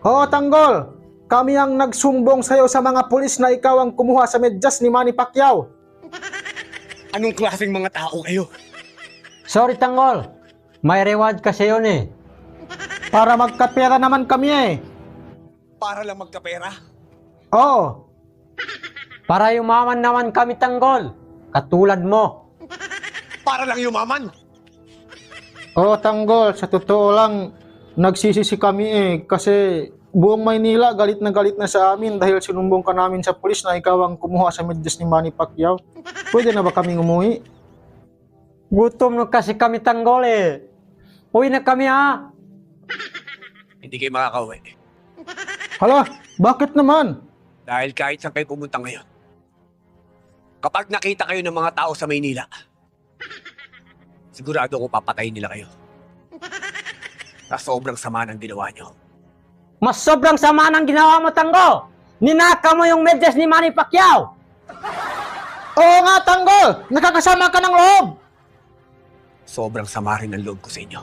Oo, Tanggol. Kami ang nagsumbong sa'yo sa mga pulis na ikaw ang kumuha sa medyas ni Manny Pacquiao. Anong klaseng mga tao kayo? Sorry, Tanggol. May reward kasi yun eh. Para magkapera naman kami eh. Para lang magkapera? Oo. Para yumaman naman kami, Tanggol. Katulad mo. Para lang yumaman? Oo, Tanggol. Sa totoo lang, nagsisisi kami eh. Kasi buong Maynila galit na sa amin dahil sinumbong ka namin sa pulis na ikaw ang kumuha sa medyas ni Manny Pacquiao. Pwede na ba kaming umuwi? Gutom na kasi kami, Tanggol eh. Uwi na kami ha. Hindi kayo makakauwi. Hala, bakit naman? Dahil kahit saan kayo pumunta ngayon, kapag nakita kayo ng mga tao sa Maynila, sigurado ko papatayin nila kayo. Sa sobrang sama ng ginawa nyo. Mas sobrang sama ng ginawa mo, Tanggol. Ninaka mo yung medyas ni Manny Pacquiao. Oo nga, Tanggol! Nakakasama ka ng loob! Sobrang sama rin ang loob ko sa inyo.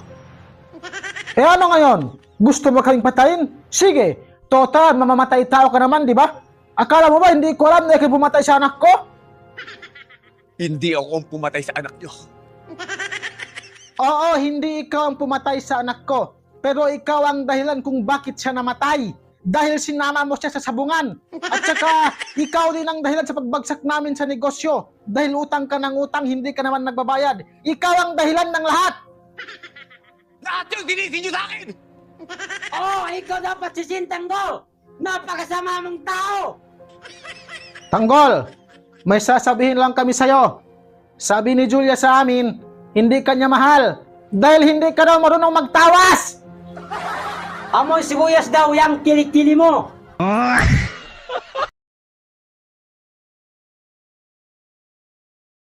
Eh ano ngayon? Gusto mo kaming patayin? Sige, total, mamamatay tao ka naman, di ba? Akala mo ba hindi ko alam na ikaw pumatay sa anak ko? Hindi ako ang pumatay sa anak nyo. Oo, hindi ikaw ang pumatay sa anak ko. Pero ikaw ang dahilan kung bakit siya namatay. Dahil sinama mo siya sa sabungan. At saka, ikaw din ang dahilan sa pagbagsak namin sa negosyo. Dahil utang ka ng utang, hindi ka naman nagbabayad. Ikaw ang dahilan ng lahat. Lahat yung dinisi nyo sa akin! Oh, ikaw dapat sisin, Tanggol. Napakasama mong tao. Tanggol, may sasabihin lang kami sa'yo. Sabi ni Julia sa amin, hindi ka niya mahal. Dahil hindi ka daw marunong magtawas. Amoy sibuyas daw yung kilikili mo.